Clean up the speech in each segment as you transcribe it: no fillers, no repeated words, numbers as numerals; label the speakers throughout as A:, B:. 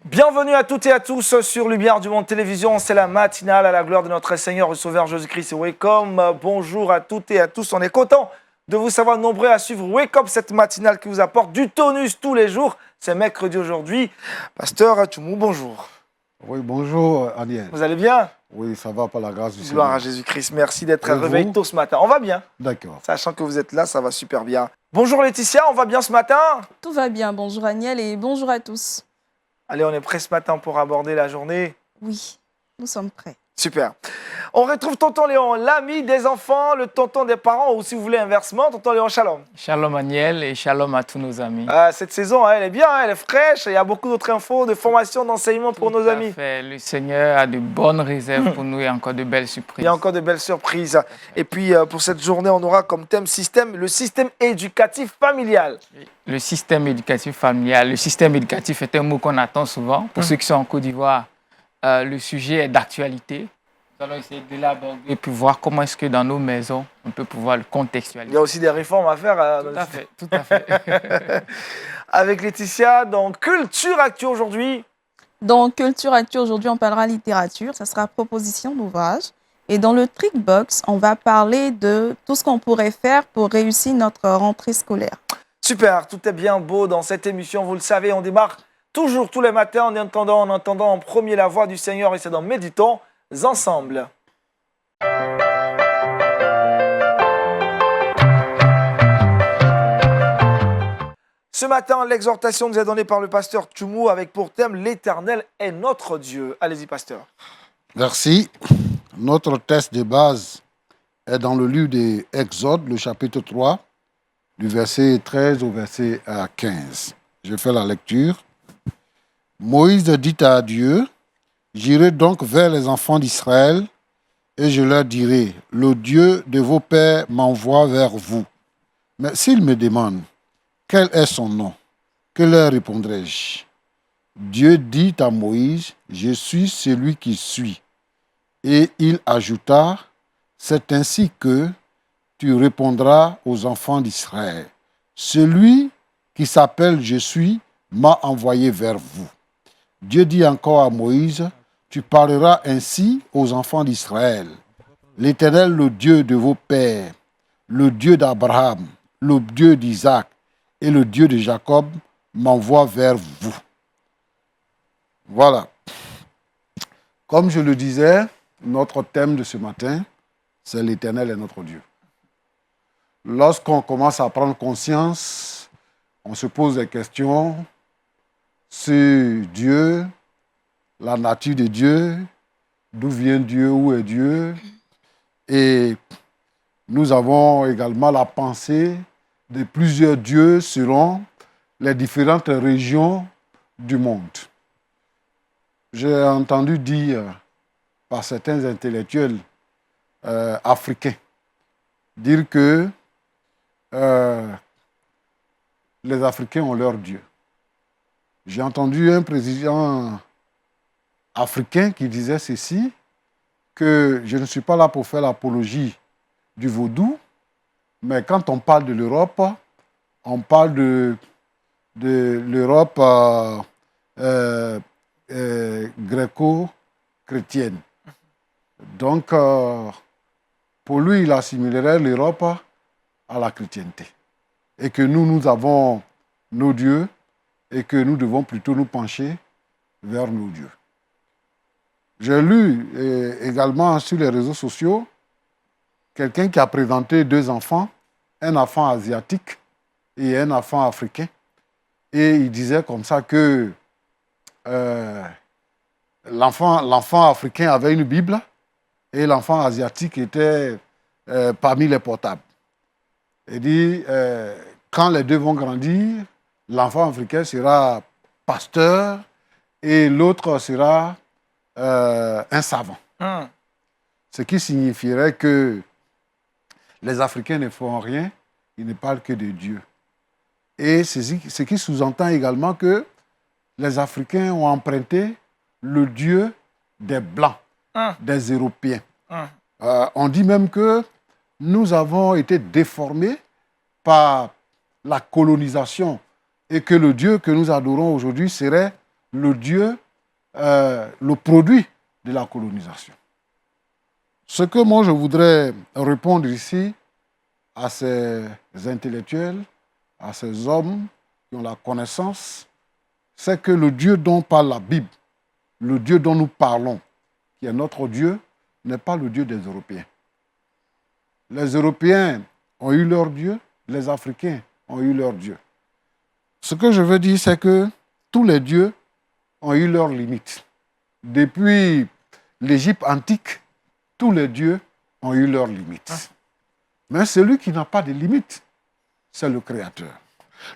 A: Bienvenue à toutes et à tous sur Lumière du Monde Télévision. C'est la matinale à la gloire de notre Seigneur et Sauveur Jésus-Christ. Welcome, bonjour à toutes et à tous. On est content de vous savoir nombreux à suivre Wake Up, cette matinale qui vous apporte du tonus tous les jours. C'est mercredi aujourd'hui. Pasteur Tchoumou, bonjour.
B: Oui, bonjour Aniel.
A: Vous allez bien?
B: Oui, ça va par la grâce du Seigneur.
A: Gloire à Jésus-Christ. Merci d'être réveillé tôt ce matin. On va bien?
B: D'accord.
A: Sachant que vous êtes là, ça va super bien. Bonjour Laetitia, on va bien ce matin?
C: Tout va bien. Bonjour Aniel et bonjour à tous.
A: Allez, on est prêt ce matin pour aborder la journée?
C: Oui, nous sommes prêts.
A: Super. On retrouve tonton Léon, l'ami des enfants, le tonton des parents, ou si vous voulez inversement, tonton Léon, shalom.
D: Shalom Aniel et shalom à tous nos amis.
A: Cette saison, elle est bien, elle est fraîche, il y a beaucoup d'autres infos, de formations, d'enseignements pour nos amis.
D: Fait. Le Seigneur a de bonnes réserves pour nous et encore de belles surprises.
A: Il y a encore de belles surprises. Et puis, pour cette journée, on aura comme thème le système éducatif familial.
D: Le système éducatif familial. Le système éducatif est un mot qu'on attend souvent. Pour ceux qui sont en Côte d'Ivoire, le sujet est d'actualité. Nous allons essayer de l'aborder et puis voir comment est-ce que dans nos maisons, on peut pouvoir le contextualiser.
A: Il y a aussi des réformes à faire.
D: Tout à fait.
A: Avec Laetitia, donc Culture Actu aujourd'hui.
C: Dans Culture Actu, aujourd'hui, on parlera littérature. Ça sera proposition d'ouvrage. Et dans le Trick Box, on va parler de tout ce qu'on pourrait faire pour réussir notre rentrée scolaire.
A: Super, tout est bien beau dans cette émission. Vous le savez, on démarre toujours tous les matins en entendant en premier la voix du Seigneur et c'est dans Méditons ensemble. Ce matin, l'exhortation nous est donnée par le pasteur Tchoumou avec pour thème « L'Éternel est notre Dieu ». Allez-y, pasteur.
B: Merci. Notre texte de base est dans le livre de Exode, le chapitre 3, du verset 13 au verset 15. Je fais la lecture. Moïse dit à Dieu: j'irai donc vers les enfants d'Israël et je leur dirai: le Dieu de vos pères m'envoie vers vous. Mais s'ils me demandent quel est son nom, que leur répondrai-je? Dieu dit à Moïse: je suis celui qui suis. Et il ajouta: c'est ainsi que tu répondras aux enfants d'Israël. Celui qui s'appelle Je suis m'a envoyé vers vous. Dieu dit encore à Moïse: tu parleras ainsi aux enfants d'Israël. L'Éternel, le Dieu de vos pères, le Dieu d'Abraham, le Dieu d'Isaac et le Dieu de Jacob m'envoie vers vous. Voilà. Comme je le disais, notre thème de ce matin, c'est l'Éternel est notre Dieu. Lorsqu'on commence à prendre conscience, on se pose des questions sur Dieu, la nature de Dieu, d'où vient Dieu, où est Dieu. Et nous avons également la pensée de plusieurs dieux selon les différentes régions du monde. J'ai entendu dire par certains intellectuels africains dire que les Africains ont leur Dieu. J'ai entendu un président africain qui disait ceci, que je ne suis pas là pour faire l'apologie du vaudou, mais quand on parle de l'Europe, on parle de l'Europe gréco-chrétienne. Donc, pour lui, il assimilerait l'Europe à la chrétienté. Et que nous avons nos dieux et que nous devons plutôt nous pencher vers nos dieux. J'ai lu également sur les réseaux sociaux quelqu'un qui a présenté deux enfants, un enfant asiatique et un enfant africain. Et il disait comme ça que l'enfant africain avait une Bible et l'enfant asiatique était parmi les portables. Il dit, quand les deux vont grandir, l'enfant africain sera pasteur et l'autre sera un savant. Ce qui signifierait que les Africains ne font rien, ils ne parlent que de Dieu. Et ce qui sous-entend également que les Africains ont emprunté le Dieu des Blancs, des Européens. On dit même que nous avons été déformés par la colonisation et que le Dieu que nous adorons aujourd'hui serait le Dieu, le produit de la colonisation. Ce que moi je voudrais répondre ici à ces intellectuels, à ces hommes qui ont la connaissance, c'est que le Dieu dont parle la Bible, le Dieu dont nous parlons, qui est notre Dieu, n'est pas le Dieu des Européens. Les Européens ont eu leur Dieu, les Africains ont eu leur Dieu. Ce que je veux dire, c'est que tous les dieux ont eu leurs limites. Depuis l'Égypte antique, tous les dieux ont eu leurs limites. Mais celui qui n'a pas de limites, c'est le Créateur.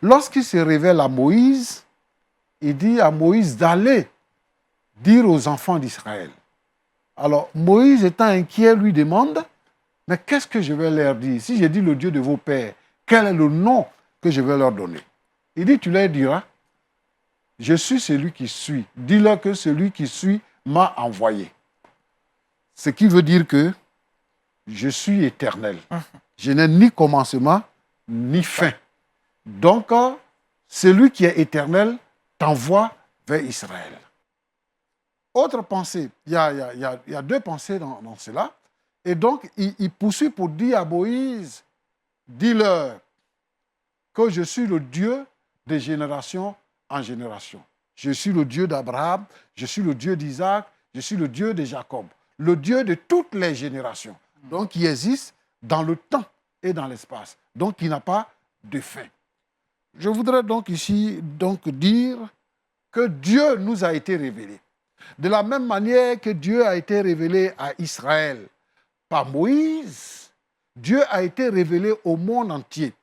B: Lorsqu'il se révèle à Moïse, il dit à Moïse d'aller dire aux enfants d'Israël. Alors, Moïse étant inquiet, lui demande, mais qu'est-ce que je vais leur dire? Si j'ai dit le Dieu de vos pères, quel est le nom que je vais leur donner? Il dit, tu leur diras, je suis celui qui suis. Dis-leur que celui qui suis m'a envoyé. Ce qui veut dire que je suis éternel. Je n'ai ni commencement, ni fin. Donc, celui qui est éternel t'envoie vers Israël. Autre pensée, il y a deux pensées dans cela. Et donc, il poursuit pour dire à Moïse, dis-leur que je suis le Dieu de génération en génération. Je suis le Dieu d'Abraham, je suis le Dieu d'Isaac, je suis le Dieu de Jacob, le Dieu de toutes les générations. Donc, qui existe dans le temps et dans l'espace. Donc, qui n'a pas de fin. Je voudrais donc ici dire que Dieu nous a été révélé. De la même manière que Dieu a été révélé à Israël par Moïse, Dieu a été révélé au monde entier.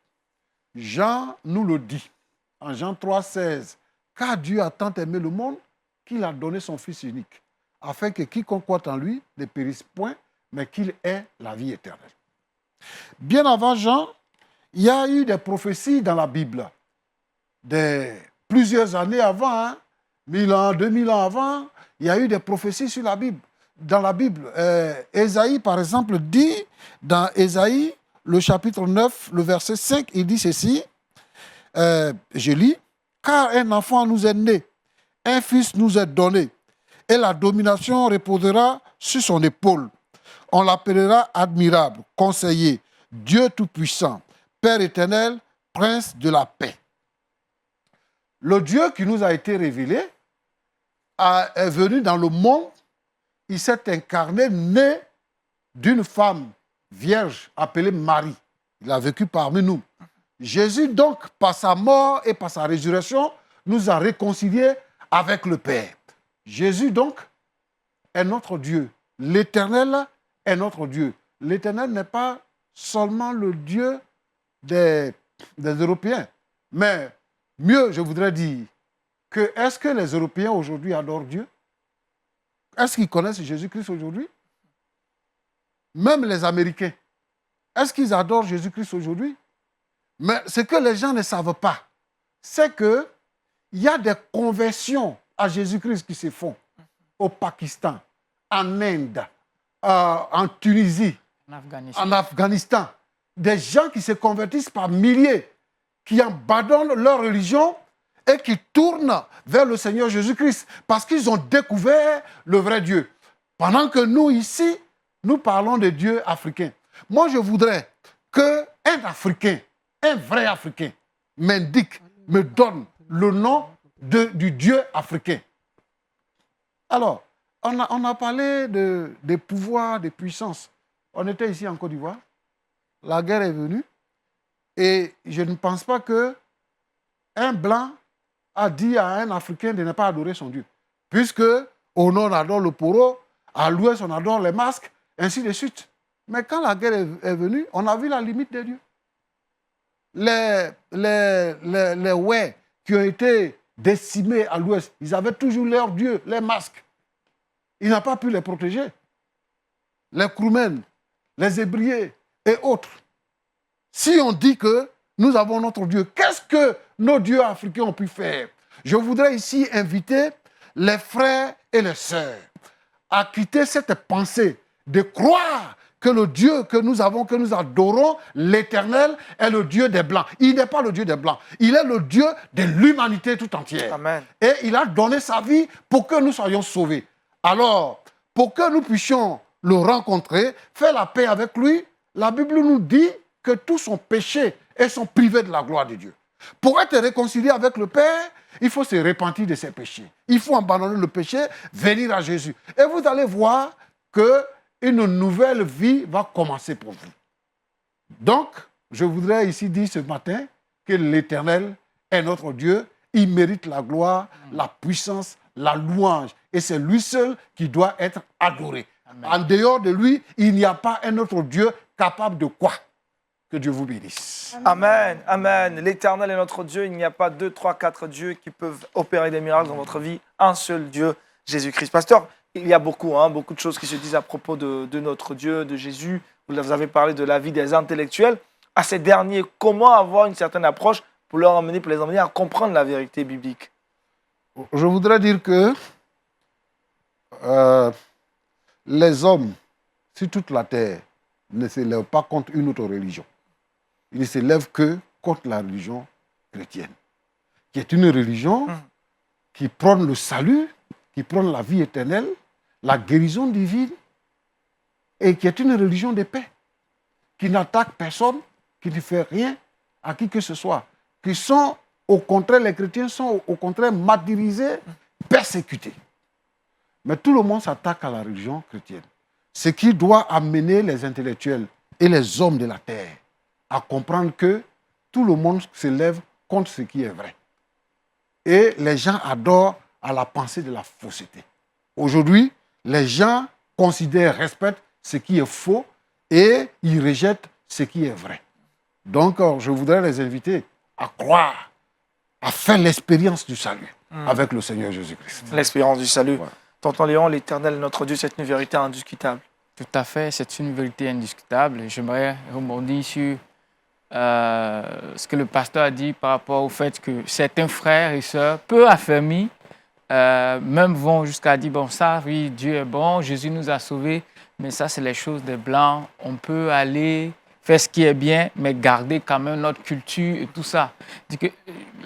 B: Jean nous le dit, en Jean 3,16, « Car Dieu a tant aimé le monde qu'il a donné son Fils unique, afin que quiconque croit en lui ne périsse point, mais qu'il ait la vie éternelle. » Bien avant Jean, il y a eu des prophéties dans la Bible. Plusieurs années avant, 1000 ans, 2000 ans avant, il y a eu des prophéties sur la Bible. Dans la Bible, Ésaïe, par exemple, dit, dans Ésaïe, le chapitre 9, le verset 5, il dit ceci, je lis, « Car un enfant nous est né, un fils nous est donné, et la domination reposera sur son épaule. On l'appellera admirable, conseiller, Dieu tout-puissant, Père éternel, prince de la paix. » Le Dieu qui nous a été révélé est venu dans le monde, il s'est incarné, né d'une femme vierge appelée Marie. Il a vécu parmi nous. Jésus, donc, par sa mort et par sa résurrection, nous a réconciliés avec le Père. Jésus, donc, est notre Dieu. L'Éternel est notre Dieu. L'Éternel n'est pas seulement le Dieu des Européens, mais mieux, je voudrais dire, que est-ce que les Européens aujourd'hui adorent Dieu? Est-ce qu'ils connaissent Jésus-Christ aujourd'hui? Même les Américains, est-ce qu'ils adorent Jésus-Christ aujourd'hui? Mais ce que les gens ne savent pas, c'est qu'il y a des conversions à Jésus-Christ qui se font au Pakistan, en Inde, en Tunisie, en Afghanistan. Des gens qui se convertissent par milliers, qui abandonnent leur religion et qui tournent vers le Seigneur Jésus-Christ parce qu'ils ont découvert le vrai Dieu. Pendant que nous, ici, nous parlons de Dieu africain. Moi, je voudrais qu'un Africain, un vrai Africain, m'indique, me donne le nom du Dieu africain. Alors, on a parlé des pouvoirs, des puissances. On était ici en Côte d'Ivoire. La guerre est venue. Et je ne pense pas qu'un blanc a dit à un Africain de ne pas adorer son Dieu. Puisque au nord, on adore le poro, à l'ouest, on adore les masques, ainsi de suite. Mais quand la guerre est venue, on a vu la limite de Dieu. Les Ouais qui ont été décimés à l'ouest, ils avaient toujours leur Dieu, les masques. Il n'a pas pu les protéger. Les Kroumen, les Hébriers et autres. Si on dit que nous avons notre Dieu, qu'est-ce que nos dieux africains ont pu faire? Je voudrais ici inviter les frères et les sœurs à quitter cette pensée de croire que le Dieu que nous avons, que nous adorons, l'Éternel, est le Dieu des Blancs. Il n'est pas le Dieu des Blancs. Il est le Dieu de l'humanité tout entière.
A: Amen.
B: Et il a donné sa vie pour que nous soyons sauvés. Alors, pour que nous puissions le rencontrer, faire la paix avec lui, la Bible nous dit que tous sont péchés et sont privés de la gloire de Dieu. Pour être réconcilié avec le Père, il faut se repentir de ses péchés. Il faut abandonner le péché, venir à Jésus. Et vous allez voir qu'une nouvelle vie va commencer pour vous. Donc, je voudrais ici dire ce matin que l'Éternel est notre Dieu. Il mérite la gloire, la puissance, la louange. Et c'est lui seul qui doit être adoré. Amen. En dehors de lui, il n'y a pas un autre Dieu capable de quoi? Que Dieu vous bénisse.
A: Amen, amen. L'Éternel est notre Dieu. Il n'y a pas 2, 3, 4 dieux qui peuvent opérer des miracles dans votre vie. Un seul Dieu, Jésus-Christ. Pasteur, il y a beaucoup de choses qui se disent à propos de notre Dieu, de Jésus. Vous avez parlé de la vie des intellectuels. À ces derniers, comment avoir une certaine approche pour les emmener à comprendre la vérité biblique?
B: Je voudrais dire que les hommes, sur toute la terre, ne se lèvent pas contre une autre religion. Ils ne se lèvent que contre la religion chrétienne, qui est une religion qui prône le salut, qui prône la vie éternelle, la guérison divine, et qui est une religion de paix, qui n'attaque personne, qui ne fait rien à qui que ce soit, qui sont, au contraire, les chrétiens sont au contraire martyrisés, persécutés. Mais tout le monde s'attaque à la religion chrétienne. Ce qui doit amener les intellectuels et les hommes de la terre à comprendre que tout le monde se lève contre ce qui est vrai. Et les gens adorent à la pensée de la fausseté. Aujourd'hui, les gens considèrent, respectent ce qui est faux et ils rejettent ce qui est vrai. Donc, je voudrais les inviter à croire, à faire l'expérience du salut avec le Seigneur Jésus-Christ.
A: L'expérience du salut.
B: Ouais.
A: Tonton Léon, l'Éternel, notre Dieu, c'est une vérité indiscutable.
D: Tout à fait, c'est une vérité indiscutable. J'aimerais rebondir sur ce que le pasteur a dit par rapport au fait que certains frères et sœurs, peu affermis, même vont jusqu'à dire, bon ça, oui, Dieu est bon, Jésus nous a sauvés, mais ça, c'est les choses des Blancs. On peut aller faire ce qui est bien, mais garder quand même notre culture et tout ça. Dit que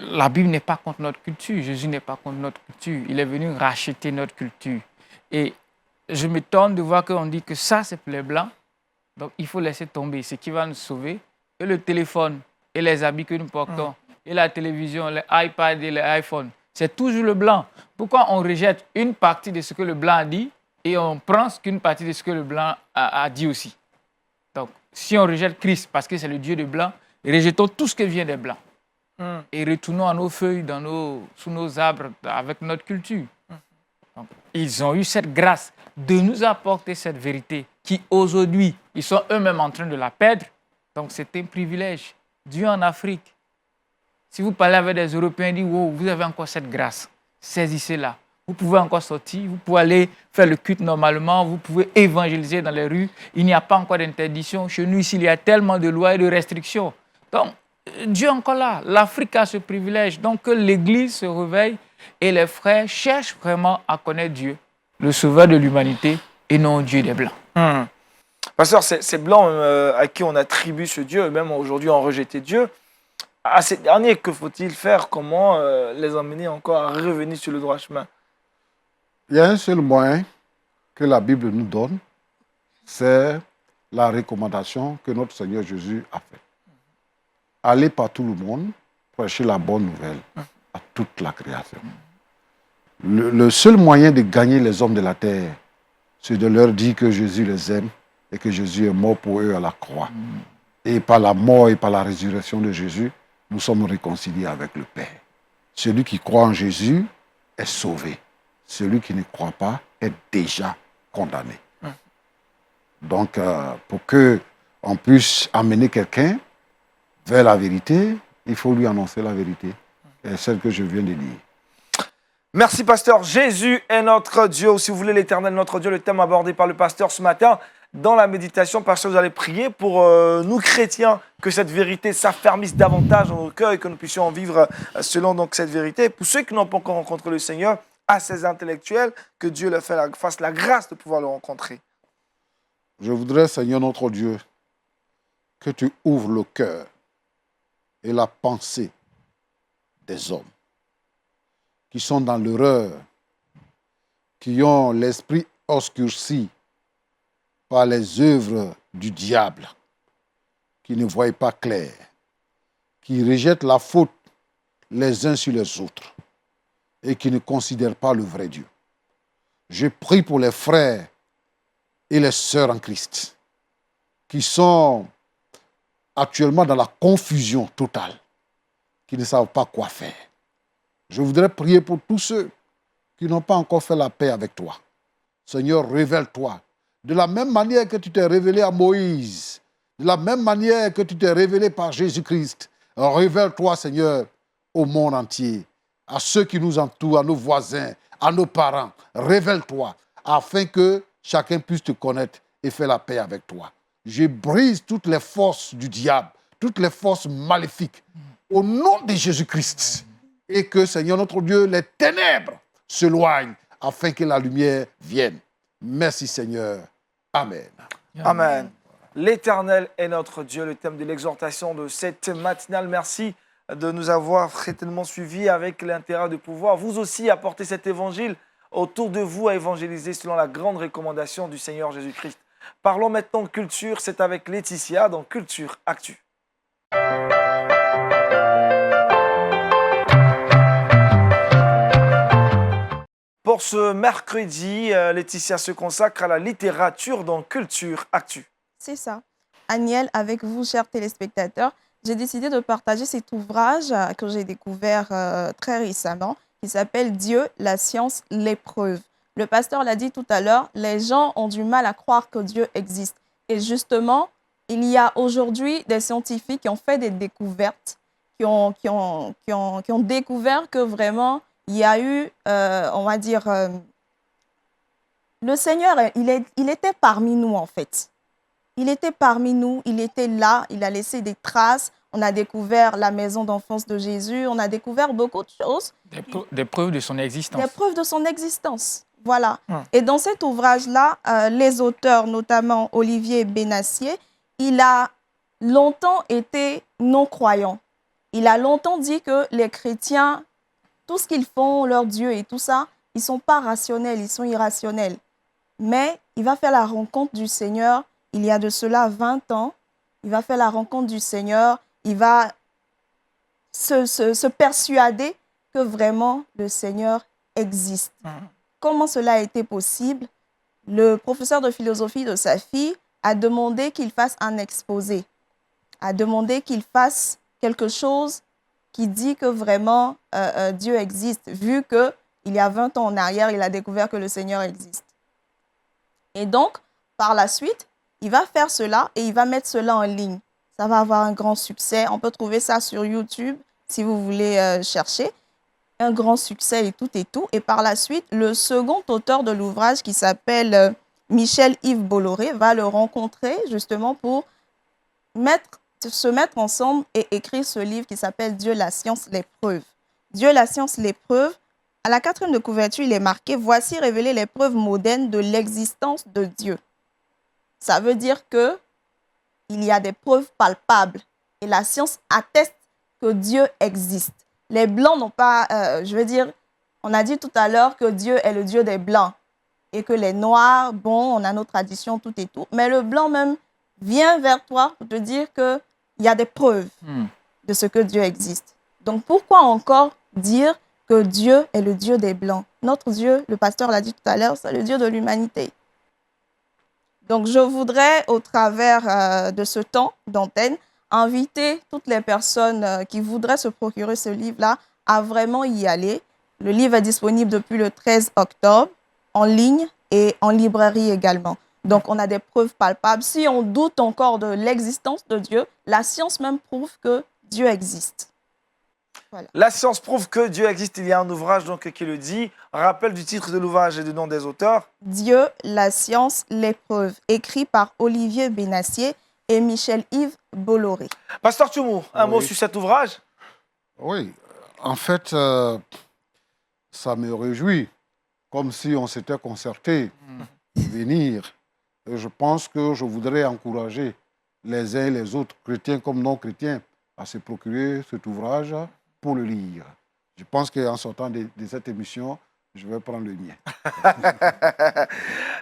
D: la Bible n'est pas contre notre culture, Jésus n'est pas contre notre culture. Il est venu racheter notre culture. Et je m'étonne de voir qu'on dit que ça, c'est pour les Blancs. Donc, il faut laisser tomber ce qui va nous sauver. Et le téléphone, et les habits que nous portons, et la télévision, les iPads et les iPhones, c'est toujours le blanc. Pourquoi on rejette une partie de ce que le blanc a dit et on prend qu'une partie de ce que le blanc a dit aussi? Donc, si on rejette Christ parce que c'est le Dieu des Blancs, rejetons tout ce qui vient des Blancs. Et retournons à nos feuilles, sous nos arbres, avec notre culture. Donc, ils ont eu cette grâce de nous apporter cette vérité qui, aujourd'hui, ils sont eux-mêmes en train de la perdre. Donc, c'est un privilège. Dieu en Afrique. Si vous parlez avec des Européens, ils disent, wow, vous avez encore cette grâce. Saisissez-la. Vous pouvez encore sortir, vous pouvez aller faire le culte normalement, vous pouvez évangéliser dans les rues. Il n'y a pas encore d'interdiction. Chez nous, ici, il y a tellement de lois et de restrictions. Donc, Dieu est encore là. L'Afrique a ce privilège. Donc, que l'Église se réveille et les frères cherchent vraiment à connaître Dieu, le sauveur de l'humanité, et non Dieu des Blancs.
A: Pasteur, ces Blancs à qui on attribue ce Dieu, même aujourd'hui ont rejeté Dieu. À ces derniers, que faut-il faire? Comment les emmener encore à revenir sur le droit chemin?
B: Il y a un seul moyen que la Bible nous donne, c'est la recommandation que notre Seigneur Jésus a faite. Allez par tout le monde, prêcher la bonne nouvelle à toute la création. Le seul moyen de gagner les hommes de la terre, c'est de leur dire que Jésus les aime et que Jésus est mort pour eux à la croix. Et par la mort et par la résurrection de Jésus, nous sommes réconciliés avec le Père. Celui qui croit en Jésus est sauvé. Celui qui ne croit pas est déjà condamné. Donc, pour qu'on puisse amener quelqu'un vers la vérité, il faut lui annoncer la vérité. Et celle que je viens de dire.
A: Merci, pasteur. Jésus est notre Dieu. Si vous voulez l'Éternel, notre Dieu, le thème abordé par le pasteur ce matin, dans la méditation, pasteur, vous allez prier pour nous chrétiens, que cette vérité s'affermisse davantage dans nos cœurs et que nous puissions en vivre selon donc, cette vérité. Pour ceux qui n'ont pas encore rencontré le Seigneur, à ces intellectuels, que Dieu leur fasse la grâce de pouvoir le rencontrer.
B: Je voudrais, Seigneur notre Dieu, que tu ouvres le cœur et la pensée des hommes qui sont dans l'erreur, qui ont l'esprit obscurci par les œuvres du diable, qui ne voient pas clair, qui rejettent la faute les uns sur les autres et qui ne considèrent pas le vrai Dieu. Je prie pour les frères et les sœurs en Christ qui sont actuellement dans la confusion totale, qui ne savent pas quoi faire. Je voudrais prier pour tous ceux qui n'ont pas encore fait la paix avec toi. Seigneur, révèle-toi. De la même manière que tu t'es révélé à Moïse, de la même manière que tu t'es révélé par Jésus-Christ, révèle-toi, Seigneur, au monde entier, à ceux qui nous entourent, à nos voisins, à nos parents. Révèle-toi, afin que chacun puisse te connaître et faire la paix avec toi. Je brise toutes les forces du diable, toutes les forces maléfiques, au nom de Jésus-Christ. Et que, Seigneur notre Dieu, les ténèbres s'éloignent afin que la lumière vienne. Merci, Seigneur. Amen.
A: Amen. L'Éternel est notre Dieu, le thème de l'exhortation de cette matinale. Merci de nous avoir certainement suivis avec l'intérêt de pouvoir vous aussi apporter cet évangile autour de vous à évangéliser selon la grande recommandation du Seigneur Jésus-Christ. Parlons maintenant culture, c'est avec Laetitia dans Culture Actu. Pour ce mercredi, Laetitia se consacre à la littérature dans Culture Actu.
C: C'est ça. Aniel, avec vous, chers téléspectateurs, j'ai décidé de partager cet ouvrage que j'ai découvert très récemment, qui s'appelle Dieu, la science, l'épreuve. Le pasteur l'a dit tout à l'heure, les gens ont du mal à croire que Dieu existe. Et justement, il y a aujourd'hui des scientifiques qui ont fait des découvertes, qui ont découvert que vraiment, il y a eu, on va dire, le Seigneur, il était parmi nous en fait. Il était parmi nous, il était là, il a laissé des traces. On a découvert la maison d'enfance de Jésus, on a découvert beaucoup de choses.
D: Des preuves de son existence.
C: Des preuves de son existence, voilà. Et dans cet ouvrage-là, les auteurs, notamment Olivier Benassier, il a longtemps été non-croyant. Il a longtemps dit que les chrétiens, tout ce qu'ils font, leur Dieu et tout ça, ils ne sont pas rationnels, ils sont irrationnels. Mais il va faire la rencontre du Seigneur il y a de cela 20 ans. Il va faire la rencontre du Seigneur. Il va se persuader que vraiment le Seigneur existe. Comment cela a été possible? Le professeur de philosophie de sa fille a demandé qu'il fasse un exposé, a demandé qu'il fasse quelque chose qui dit que vraiment Dieu existe, vu qu'il y a 20 ans en arrière, il a découvert que le Seigneur existe. Et donc, par la suite, il va faire cela et il va mettre cela en ligne. Ça va avoir un grand succès. On peut trouver ça sur YouTube si vous voulez chercher. Un grand succès et tout et tout. Et par la suite, le second auteur de l'ouvrage qui s'appelle Michel-Yves Bolloré va le rencontrer justement pour se mettre ensemble et écrire ce livre qui s'appelle Dieu, la science, l'épreuve. Dieu, la science, l'épreuve. À la 4e de couverture, il est marqué « Voici révélées les preuves modernes de l'existence de Dieu ». Ça veut dire qu'il y a des preuves palpables et la science atteste que Dieu existe. Les Blancs n'ont pas, on a dit tout à l'heure que Dieu est le Dieu des Blancs et que les Noirs, bon, on a nos traditions, tout et tout. Mais le Blanc même vient vers toi pour te dire qu'il y a des preuves de ce que Dieu existe. Donc pourquoi encore dire que Dieu est le Dieu des Blancs? Notre Dieu, le pasteur l'a dit tout à l'heure, c'est le Dieu de l'humanité. Donc, je voudrais, au travers de ce temps d'antenne, inviter toutes les personnes qui voudraient se procurer ce livre-là à vraiment y aller. Le livre est disponible depuis le 13 octobre, en ligne et en librairie également. Donc, on a des preuves palpables. Si on doute encore de l'existence de Dieu, la science même prouve que Dieu existe. Voilà.
A: La science prouve que Dieu existe. Il y a un ouvrage donc, qui le dit. Rappel du titre de l'ouvrage et du nom des auteurs.
C: Dieu, la science, l'épreuve. Écrit par Olivier Benassier et Michel-Yves Bolloré.
A: Pasteur Tchoumou, un mot sur cet ouvrage?
B: Oui, en fait, ça me réjouit. Comme si on s'était concerté pour venir je pense que je voudrais encourager les uns et les autres, chrétiens comme non-chrétiens, à se procurer cet ouvrage pour le lire. Je pense qu'en sortant de cette émission, je vais prendre le mien.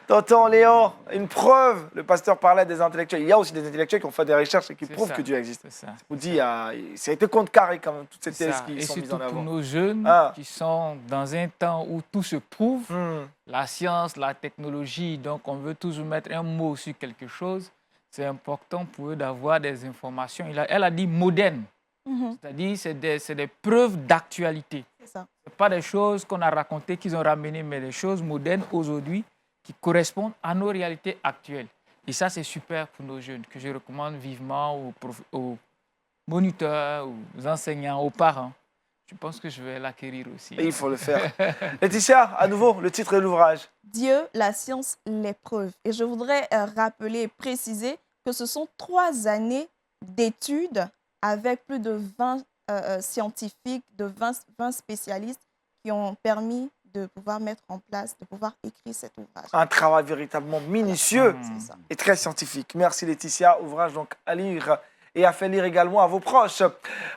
A: Tonton Léon, une preuve, le pasteur parlait des intellectuels. Il y a aussi des intellectuels qui ont fait des recherches et qui
D: C'est
A: prouvent
D: ça,
A: que Dieu existe.
D: c'est ça.
A: Je vous dis, ça a été contrecarré quand même, toutes ces
D: C'est
A: thèses
D: ça.
A: qui
D: Et
A: sont mises
D: surtout
A: en
D: pour
A: avant.
D: nos jeunes qui sont dans un temps où tout se prouve, la science, la technologie, donc on veut toujours mettre un mot sur quelque chose. C'est important pour eux d'avoir des informations. Elle a dit modernes, c'est-à-dire c'est des preuves d'actualité.
C: C'est ça.
D: Ce pas des choses qu'on a racontées, qu'ils ont ramenées, mais des choses modernes aujourd'hui qui correspondent à nos réalités actuelles. Et ça, c'est super pour nos jeunes, que je recommande vivement aux moniteurs, aux enseignants, aux parents. Je pense que je vais l'acquérir aussi.
A: Et il faut le faire. Laetitia, à nouveau, le titre de l'ouvrage.
C: Dieu, la science, les preuves. Et je voudrais rappeler et préciser que ce sont 3 années d'études avec plus de 20 scientifiques, de 20 spécialistes qui ont permis de pouvoir mettre en place, de pouvoir écrire cet ouvrage.
A: Un travail véritablement minutieux
C: C'est ça.
A: et très scientifique. Merci Laetitia. Ouvrage donc à lire et à faire lire également à vos proches.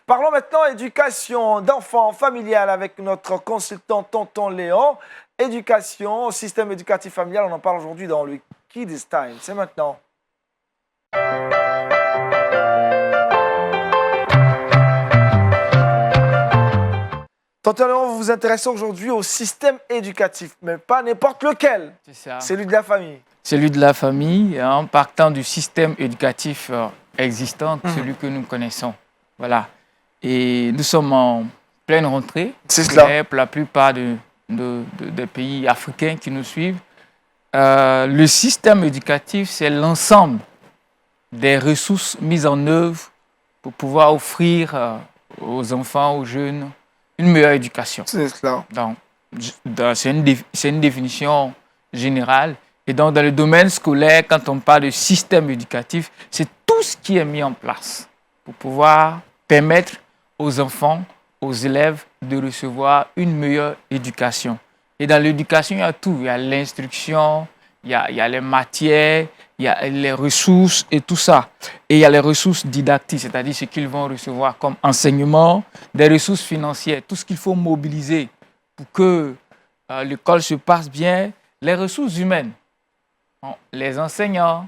A: Parlons maintenant éducation d'enfants familiale avec notre consultant Tonton Léon. Éducation, système éducatif familial, on en parle aujourd'hui dans le Kids Time. C'est maintenant. Tonton Léon, vous vous intéressez aujourd'hui au système éducatif, mais pas n'importe lequel.
D: C'est ça.
A: Celui de la famille.
D: Celui de la famille, en partant du système éducatif existant, celui que nous connaissons. Voilà. Et nous sommes en pleine rentrée.
A: C'est cela.
D: Pour la plupart des pays africains qui nous suivent. Le système éducatif, c'est l'ensemble des ressources mises en œuvre pour pouvoir offrir aux enfants, aux jeunes, une meilleure éducation.
A: C'est cela.
D: Donc, c'est une définition générale. Et donc, dans le domaine scolaire, quand on parle de système éducatif, c'est tout ce qui est mis en place pour pouvoir permettre aux enfants, aux élèves de recevoir une meilleure éducation. Et dans l'éducation, il y a tout. Il y a l'instruction, il y a les matières, il y a les ressources et tout ça. Et il y a les ressources didactiques, c'est-à-dire ce qu'ils vont recevoir comme enseignement, des ressources financières, tout ce qu'il faut mobiliser pour que l'école se passe bien, les ressources humaines, les enseignants,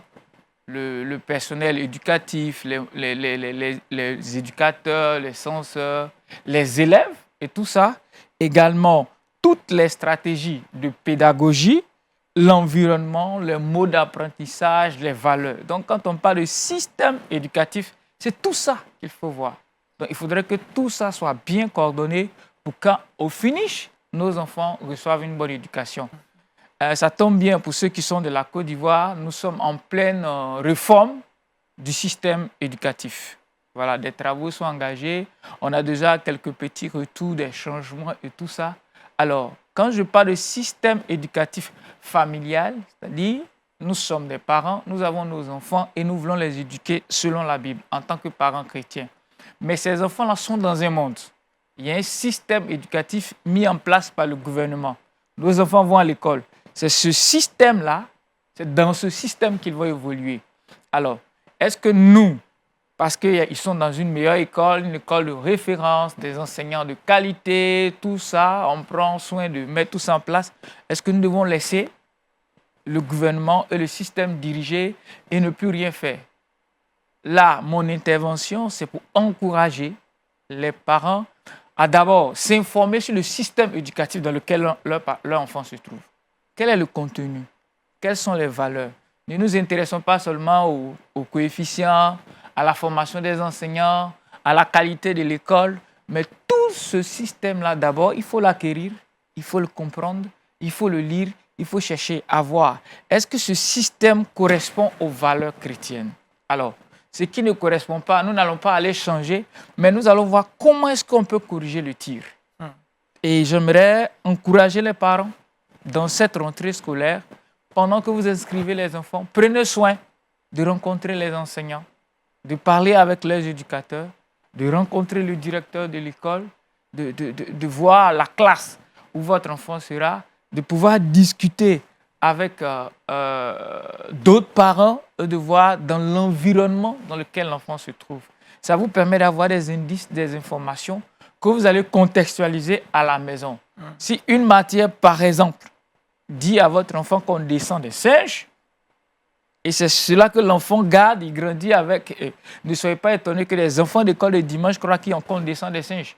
D: le personnel éducatif, les éducateurs, les censeurs, les élèves et tout ça. Également, toutes les stratégies de pédagogie, l'environnement, les modes d'apprentissage, les valeurs. Donc, quand on parle de système éducatif, c'est tout ça qu'il faut voir. Donc, il faudrait que tout ça soit bien coordonné pour qu'au finish, nos enfants reçoivent une bonne éducation. Ça tombe bien pour ceux qui sont de la Côte d'Ivoire. Nous sommes en pleine réforme du système éducatif. Voilà, des travaux sont engagés. On a déjà quelques petits retours, des changements et tout ça. Alors, quand je parle de système éducatif familial, c'est-à-dire nous sommes des parents, nous avons nos enfants et nous voulons les éduquer selon la Bible en tant que parents chrétiens. Mais ces enfants-là sont dans un monde. Il y a un système éducatif mis en place par le gouvernement. Nos enfants vont à l'école. C'est ce système-là, c'est dans ce système qu'ils vont évoluer. Alors, est-ce que nous, parce qu'ils sont dans une meilleure école, une école de référence, des enseignants de qualité, tout ça, on prend soin de mettre tout ça en place, est-ce que nous devons laisser le gouvernement et le système diriger et ne plus rien faire? Là, mon intervention, c'est pour encourager les parents à d'abord s'informer sur le système éducatif dans lequel leur enfant se trouve. Quel est le contenu? Quelles sont les valeurs? Ne nous intéressons pas seulement aux coefficients, à la formation des enseignants, à la qualité de l'école, mais tout ce système-là, d'abord, il faut l'acquérir, il faut le comprendre, il faut le lire, il faut chercher à voir. Est-ce que ce système correspond aux valeurs chrétiennes? Alors, ce qui ne correspond pas, nous n'allons pas aller changer, mais nous allons voir comment est-ce qu'on peut corriger le tir. Et j'aimerais encourager les parents dans cette rentrée scolaire, pendant que vous inscrivez les enfants, prenez soin de rencontrer les enseignants, de parler avec les éducateurs, de rencontrer le directeur de l'école, de voir la classe où votre enfant sera, de pouvoir discuter avec d'autres parents et de voir dans l'environnement dans lequel l'enfant se trouve. Ça vous permet d'avoir des indices, des informations que vous allez contextualiser à la maison. Si une matière, par exemple, dit à votre enfant qu'on descend des singes, et c'est cela que l'enfant garde, il grandit avec. Ne soyez pas étonnés que les enfants d'école de dimanche croient qu'on descend des singes.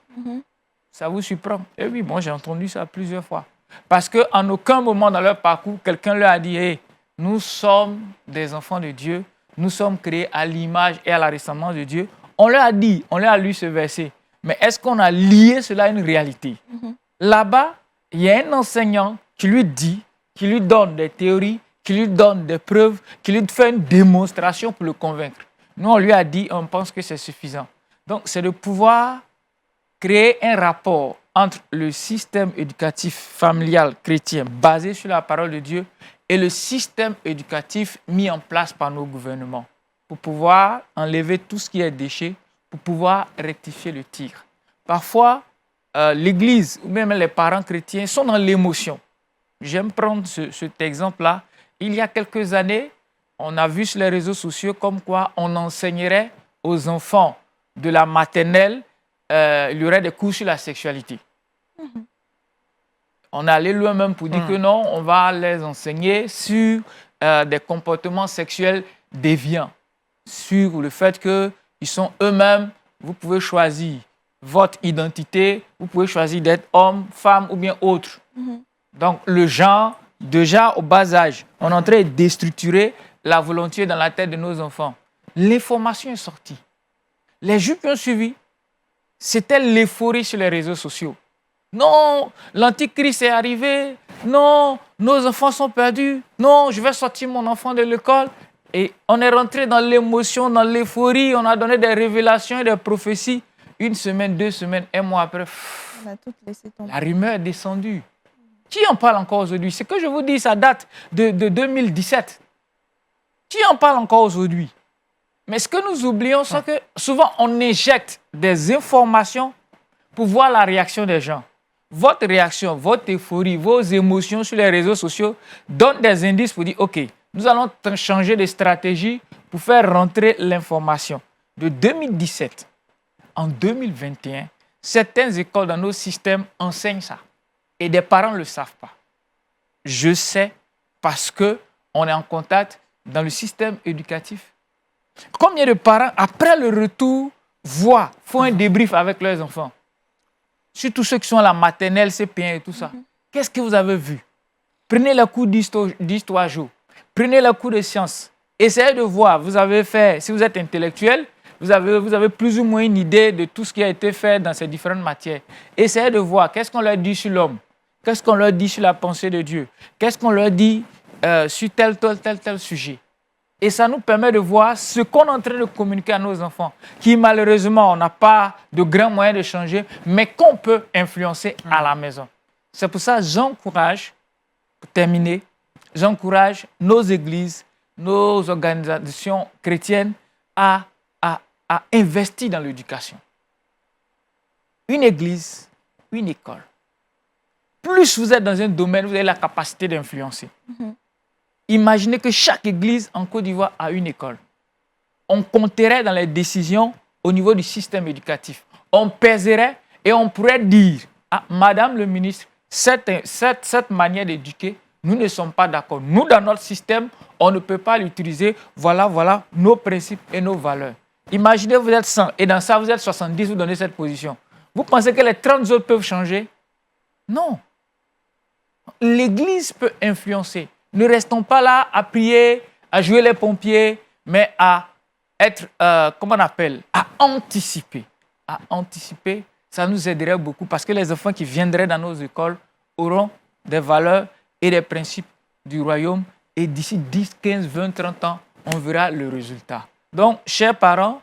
D: Ça vous surprend? Eh oui, moi j'ai entendu ça plusieurs fois. Parce qu'en aucun moment dans leur parcours, quelqu'un leur a dit hey, nous sommes des enfants de Dieu, nous sommes créés à l'image et à la ressemblance de Dieu. On leur a dit, on leur a lu ce verset. Mais est-ce qu'on a lié cela à une réalité? Là-bas, il y a un enseignant qui lui dit, qui lui donne des théories, qui lui donne des preuves, qui lui fait une démonstration pour le convaincre. Nous, on lui a dit, on pense que c'est suffisant. Donc, c'est de pouvoir créer un rapport entre le système éducatif familial chrétien basé sur la parole de Dieu et le système éducatif mis en place par nos gouvernements pour pouvoir enlever tout ce qui est déchet, pour pouvoir rectifier le tir. Parfois, l'Église ou même les parents chrétiens sont dans l'émotion. J'aime prendre cet exemple-là. Il y a quelques années, on a vu sur les réseaux sociaux comme quoi on enseignerait aux enfants de la maternelle, il y aurait des cours sur la sexualité. On est allé loin même pour dire que non, on va les enseigner sur des comportements sexuels déviants, sur le fait qu'ils sont eux-mêmes, vous pouvez choisir votre identité, vous pouvez choisir d'être homme, femme ou bien autre. Donc le genre, déjà au bas âge, on est en train de déstructurer la volonté dans la tête de nos enfants. L'information est sortie. Les jeunes qui ont suivi, c'était l'euphorie sur les réseaux sociaux. Non, l'antichrist est arrivé. Non, nos enfants sont perdus. Non, je vais sortir mon enfant de l'école. Et on est rentré dans l'émotion, dans l'euphorie. On a donné des révélations et des prophéties. Une semaine, 2 semaines, 1 mois après,
C: On a tout laissé tomber.
D: la rumeur est descendue. Qui en parle encore aujourd'hui? Ce que je vous dis, ça date de 2017. Qui en parle encore aujourd'hui? Mais ce que nous oublions, c'est que souvent, on injecte des informations pour voir la réaction des gens. Votre réaction, votre euphorie, vos émotions sur les réseaux sociaux donnent des indices pour dire, OK, nous allons changer de stratégie pour faire rentrer l'information. De 2017 en 2021, certaines écoles dans nos systèmes enseignent ça. Et des parents ne le savent pas. Je sais parce qu'on est en contact dans le système éducatif. Combien de parents, après le retour, font un débrief avec leurs enfants? Surtout ceux qui sont à la maternelle, CP1 et tout ça. Qu'est-ce que vous avez vu? Prenez le cours d'histoire géo. Prenez le cours de sciences. Essayez de voir, vous avez fait, si vous êtes intellectuel, vous avez plus ou moins une idée de tout ce qui a été fait dans ces différentes matières. Essayez de voir qu'est-ce qu'on leur dit sur l'homme, qu'est-ce qu'on leur dit sur la pensée de Dieu, qu'est-ce qu'on leur dit sur tel sujet. Et ça nous permet de voir ce qu'on est en train de communiquer à nos enfants, qui malheureusement, on n'a pas de grands moyens de changer, mais qu'on peut influencer à la maison. C'est pour ça que j'encourage, pour terminer, j'encourage nos églises, nos organisations chrétiennes à investir dans l'éducation. Une église, une école. Plus vous êtes dans un domaine, vous avez la capacité d'influencer. Imaginez que chaque église en Côte d'Ivoire a une école. On compterait dans les décisions au niveau du système éducatif. On pèserait et on pourrait dire à Madame le ministre, cette manière d'éduquer, nous ne sommes pas d'accord. Nous, dans notre système, on ne peut pas l'utiliser. Voilà nos principes et nos valeurs. Imaginez, vous êtes 100 et dans ça, vous êtes 70, vous donnez cette position. Vous pensez que les 30 autres peuvent changer? Non. L'Église peut influencer. Ne restons pas là à prier, à jouer les pompiers, mais à être, à anticiper. À anticiper, ça nous aiderait beaucoup parce que les enfants qui viendraient dans nos écoles auront des valeurs et des principes du royaume et d'ici 10, 15, 20, 30 ans, on verra le résultat. Donc, chers parents,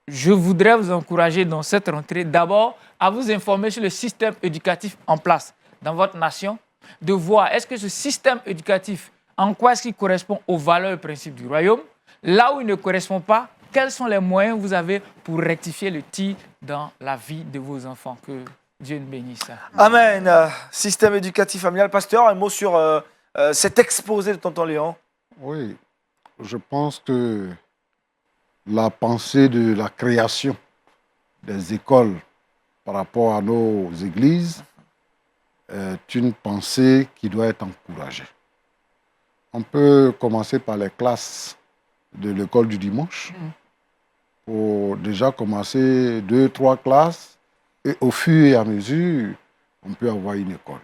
D: je voudrais vous encourager dans cette rentrée d'abord à vous informer sur le système éducatif en place dans votre nation, de voir est-ce que ce système éducatif, en quoi est-ce qu'il correspond aux valeurs et principes du royaume. Là où il ne correspond pas, quels sont les moyens que vous avez pour rectifier le tir dans la vie de vos enfants. Que Dieu nous bénisse.
A: Amen. Système éducatif familial. Pasteur, un mot sur cet exposé de Tonton Léon?
B: Oui, je pense que la pensée de la création des écoles par rapport à nos églises est une pensée qui doit être encouragée. On peut commencer par les classes de l'école du dimanche pour déjà commencer 2, 3 classes et au fur et à mesure, on peut avoir une école.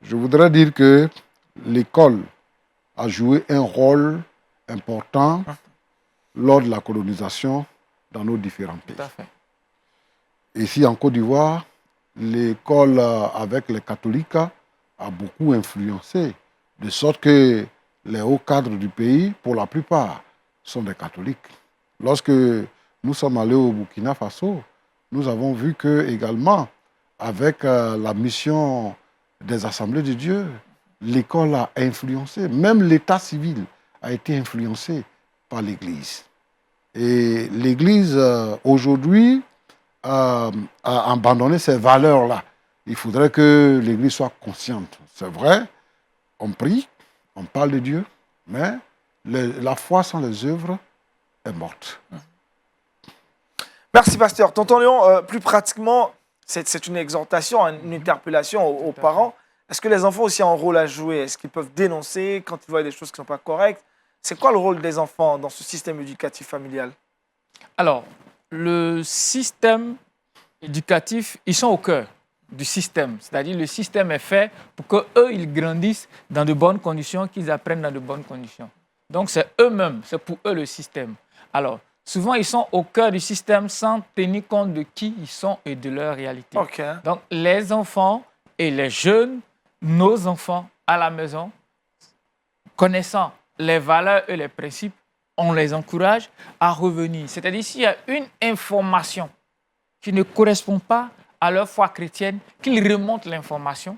B: Je voudrais dire que l'école a joué un rôle important lors de la colonisation dans nos différents pays.
D: Tout à fait.
B: Ici en Côte d'Ivoire, l'école avec les catholiques a beaucoup influencé, de sorte que les hauts cadres du pays, pour la plupart, sont des catholiques. Lorsque nous sommes allés au Burkina Faso, nous avons vu que également, avec la mission des Assemblées de Dieu, l'école a influencé, même l'état civil a été influencé par l'Église. Et l'Église, aujourd'hui, a abandonné ces valeurs-là. Il faudrait que l'Église soit consciente. C'est vrai, on prie, on parle de Dieu, mais la foi sans les œuvres est morte.
A: Merci, pasteur. Tonton Léon, plus pratiquement, c'est une exhortation, une interpellation aux parents. Est-ce que les enfants aussi ont un rôle à jouer? Est-ce qu'ils peuvent dénoncer quand ils voient des choses qui ne sont pas correctes? C'est quoi le rôle des enfants dans ce système éducatif familial?
D: Alors, le système éducatif, ils sont au cœur du système. C'est-à-dire le système est fait pour qu'eux, ils grandissent dans de bonnes conditions, qu'ils apprennent dans de bonnes conditions. Donc, c'est eux-mêmes, c'est pour eux le système. Alors, souvent, ils sont au cœur du système sans tenir compte de qui ils sont et de leur réalité.
A: Okay.
D: Donc, les enfants et les jeunes, nos enfants à la maison, connaissant les valeurs et les principes, on les encourage à revenir. C'est-à-dire, s'il y a une information qui ne correspond pas à leur foi chrétienne, qu'ils remontent l'information,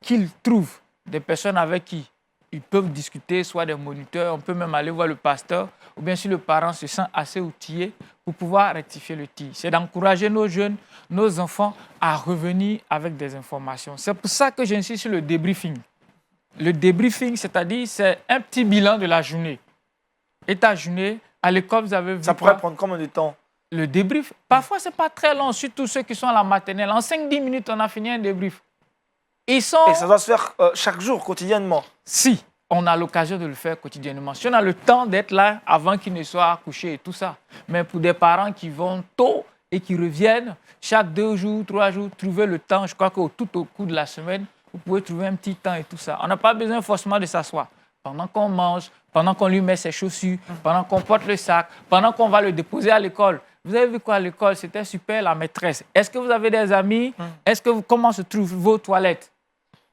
D: qu'ils trouvent des personnes avec qui ils peuvent discuter, soit des moniteurs, on peut même aller voir le pasteur, ou bien si le parent se sent assez outillé pour pouvoir rectifier le tir. C'est d'encourager nos jeunes, nos enfants à revenir avec des informations. C'est pour ça que j'insiste sur le débriefing. Le débriefing, c'est-à-dire, c'est un petit bilan de la journée. Et ta journée, à l'école, vous avez vu
A: ça pourrait prendre combien de temps?
D: Le débrief, parfois, ce n'est pas très long, surtout ceux qui sont à la maternelle. En 5-10 minutes, on a fini un débrief. Et ça
A: doit se faire chaque jour, quotidiennement?
D: Si, on a l'occasion de le faire quotidiennement. Si on a le temps d'être là avant qu'ils ne soient couchés et tout ça. Mais pour des parents qui vont tôt et qui reviennent, chaque 2 jours, 3 jours, trouver le temps, je crois que tout au cours de la semaine, vous pouvez trouver un petit temps et tout ça. On n'a pas besoin forcément de s'asseoir. Pendant qu'on mange, pendant qu'on lui met ses chaussures, pendant qu'on porte le sac, pendant qu'on va le déposer à l'école. Vous avez vu quoi à l'école? C'était super, la maîtresse. Est-ce que vous avez des amis? Comment se trouvent vos toilettes?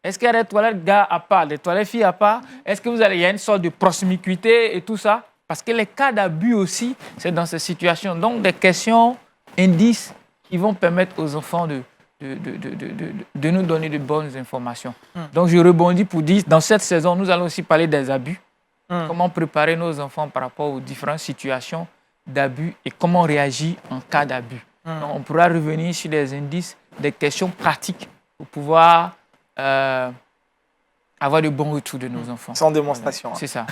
D: Est-ce qu'il y a des toilettes gars à part, des toilettes filles à part? Est-ce que il y a une sorte de proximité et tout ça? Parce que les cas d'abus aussi, c'est dans ces situations. Donc, des questions, indices qui vont permettre aux enfants de nous donner de bonnes informations. Donc, je rebondis pour dire, dans cette saison, nous allons aussi parler des abus. Comment préparer nos enfants par rapport aux différentes situations d'abus et comment réagir en cas d'abus. On pourra revenir sur des indices, des questions pratiques pour pouvoir avoir de bons retours de nos enfants.
A: Sans démonstration.
D: C'est ça.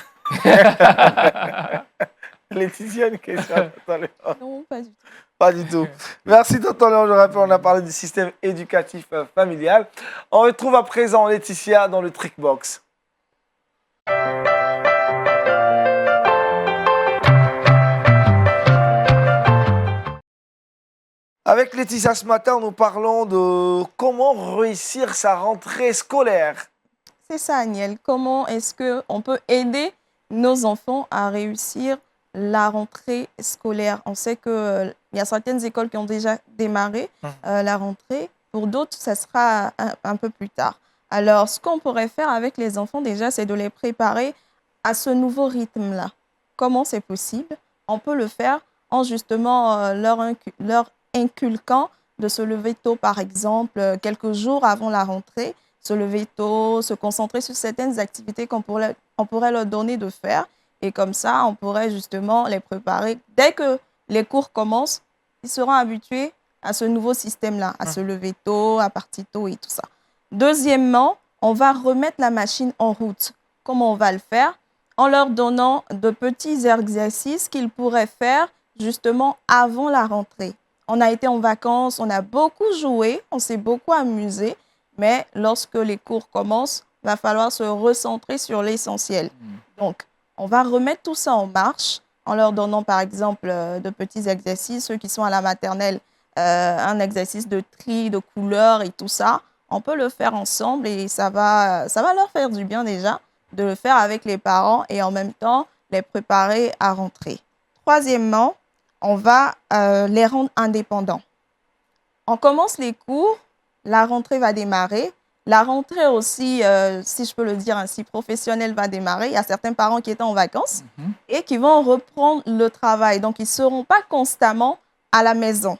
A: Laetitia, une question?
C: Non, pas du tout.
A: Pas du tout. Merci, tonton Léon. Je rappelle, on a parlé du système éducatif familial. On retrouve à présent Laetitia dans le Trickbox. Avec Laetitia, ce matin, nous parlons de comment réussir sa rentrée scolaire.
C: C'est ça, Aniel. Comment est-ce qu'on peut aider nos enfants à réussir la rentrée scolaire? On sait qu'il y a certaines écoles qui ont déjà démarré la rentrée. Pour d'autres, ça sera un peu plus tard. Alors, ce qu'on pourrait faire avec les enfants déjà, c'est de les préparer à ce nouveau rythme-là. Comment c'est possible? On peut le faire en justement leur inculquant de se lever tôt, par exemple, quelques jours avant la rentrée, se lever tôt, se concentrer sur certaines activités qu'on pourrait leur donner de faire. Et comme ça, on pourrait justement les préparer. Dès que les cours commencent, ils seront habitués à ce nouveau système-là, à se lever tôt, à partir tôt et tout ça. Deuxièmement, on va remettre la machine en route. comment on va le faire? En leur donnant de petits exercices qu'ils pourraient faire justement avant la rentrée. On a été en vacances, on a beaucoup joué, on s'est beaucoup amusé, mais lorsque les cours commencent, il va falloir se recentrer sur l'essentiel. Donc, on va remettre tout ça en marche en leur donnant par exemple de petits exercices, ceux qui sont à la maternelle, un exercice de tri, de couleurs et tout ça. On peut le faire ensemble et ça va leur faire du bien déjà de le faire avec les parents et en même temps les préparer à rentrer. Troisièmement, on va les rendre indépendants. On commence les cours, la rentrée va démarrer. La rentrée aussi, si je peux le dire ainsi, professionnelle va démarrer. Il y a certains parents qui étaient en vacances et qui vont reprendre le travail. Donc, ils ne seront pas constamment à la maison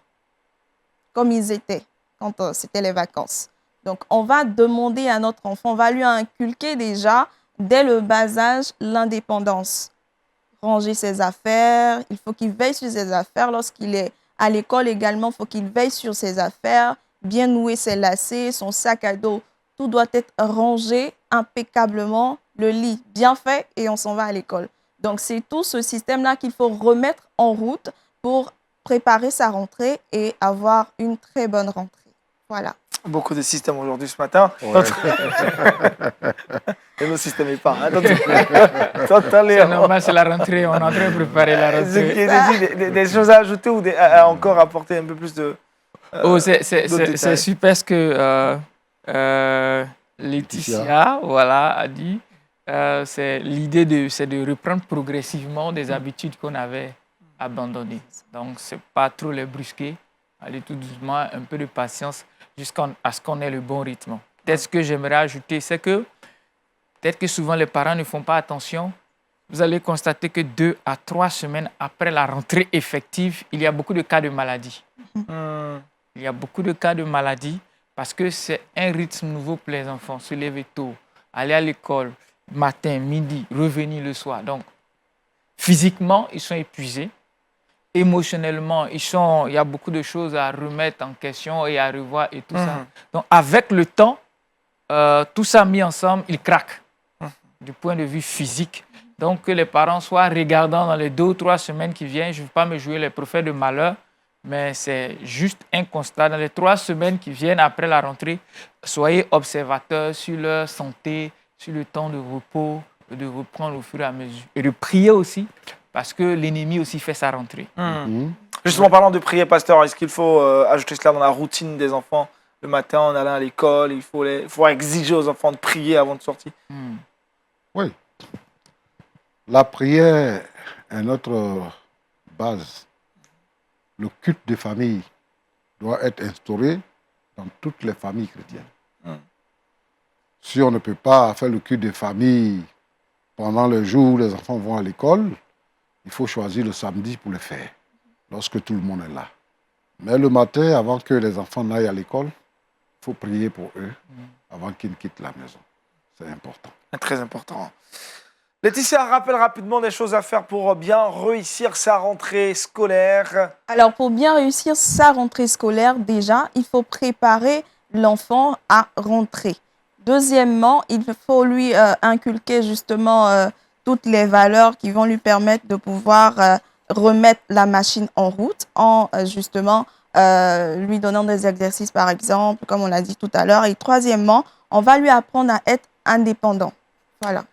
C: comme ils étaient quand c'était les vacances. Donc, on va demander à notre enfant, on va lui inculquer déjà, dès le bas âge, l'indépendance. Ranger ses affaires, il faut qu'il veille sur ses affaires. Lorsqu'il est à l'école également, il faut qu'il veille sur ses affaires, bien nouer ses lacets, son sac à dos. Tout doit être rangé impeccablement, le lit bien fait et on s'en va à l'école. Donc, c'est tout ce système-là qu'il faut remettre en route pour préparer sa rentrée et avoir une très bonne rentrée. Voilà.
A: Beaucoup de systèmes aujourd'hui ce matin.
B: Ouais.
A: Et nos systèmes est pas. Hein,
D: C'est normal, c'est la rentrée. On est en train de préparer la rentrée.
A: Des choses à ajouter ou à encore apporter un peu plus de.
D: C'est super ce que Laetitia a dit. L'idée, c'est de reprendre progressivement des habitudes qu'on avait abandonnées. Donc, c'est pas trop les brusquer, aller tout doucement, un peu de patience jusqu'à ce qu'on ait le bon rythme. Peut-être ce que j'aimerais ajouter, c'est que peut-être que souvent les parents ne font pas attention. Vous allez constater que 2 à 3 semaines après la rentrée effective, il y a beaucoup de cas de maladie. Il y a beaucoup de cas de maladie parce que c'est un rythme nouveau pour les enfants. Se lever tôt, aller à l'école, matin, midi, revenir le soir. Donc, physiquement, ils sont épuisés. Émotionnellement, il y a beaucoup de choses à remettre en question et à revoir et tout ça. Donc, avec le temps, tout ça mis ensemble, ils craquent du point de vue physique. Donc, que les parents soient regardants dans les 2 ou 3 semaines qui viennent. Je ne veux pas me jouer les prophètes de malheur, mais c'est juste un constat. Dans les 3 semaines qui viennent après la rentrée, soyez observateurs sur leur santé, sur le temps de repos, de reprendre au fur et à mesure. Et de prier aussi, parce que l'ennemi aussi fait sa rentrée.
A: Justement, parlant de prier, pasteur, est-ce qu'il faut ajouter cela dans la routine des enfants le matin en allant à l'école? Il faut exiger aux enfants de prier avant de sortir.
B: Oui. La prière est notre base. Le culte des familles doit être instauré dans toutes les familles chrétiennes. Si on ne peut pas faire le culte des familles pendant le jour où les enfants vont à l'école, il faut choisir le samedi pour le faire, lorsque tout le monde est là. Mais le matin, avant que les enfants n'aillent à l'école, il faut prier pour eux avant qu'ils ne quittent la maison. C'est important.
A: Très important. Laetitia, rappelle rapidement des choses à faire pour bien réussir sa rentrée scolaire.
C: Alors, pour bien réussir sa rentrée scolaire, déjà, il faut préparer l'enfant à rentrer. Deuxièmement, il faut lui inculquer justement toutes les valeurs qui vont lui permettre de pouvoir remettre la machine en route en justement lui donnant des exercices, par exemple, comme on l'a dit tout à l'heure. Et troisièmement, on va lui apprendre à être indépendant. Voilà.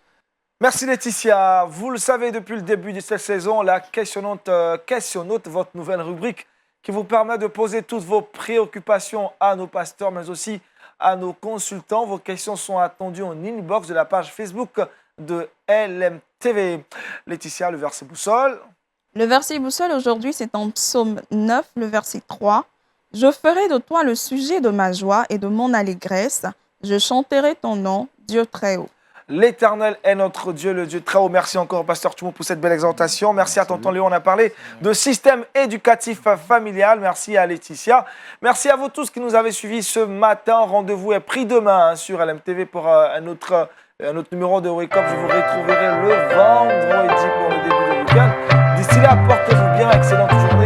A: Merci Laetitia. Vous le savez, depuis le début de cette saison, la Questionnote, votre nouvelle rubrique qui vous permet de poser toutes vos préoccupations à nos pasteurs, mais aussi à nos consultants. Vos questions sont attendues en inbox de la page Facebook de LMTV. Laetitia, le verset boussole.
C: Le verset boussole aujourd'hui, c'est en Psaume 9, le verset 3. « Je ferai de toi le sujet de ma joie et de mon allégresse. Je chanterai ton nom, Dieu très haut. »
A: L'Éternel est notre Dieu, le Dieu très haut. Merci encore, Pasteur Tumo, pour cette belle exhortation. Merci à tonton Léon. On a parlé de système éducatif familial. Merci à Laetitia. Merci à vous tous qui nous avez suivis ce matin. Rendez-vous est pris demain sur LMTV pour un autre numéro de Wake Up. Je vous retrouverai le vendredi pour le début du week-end. D'ici là, portez-vous bien. Excellente journée.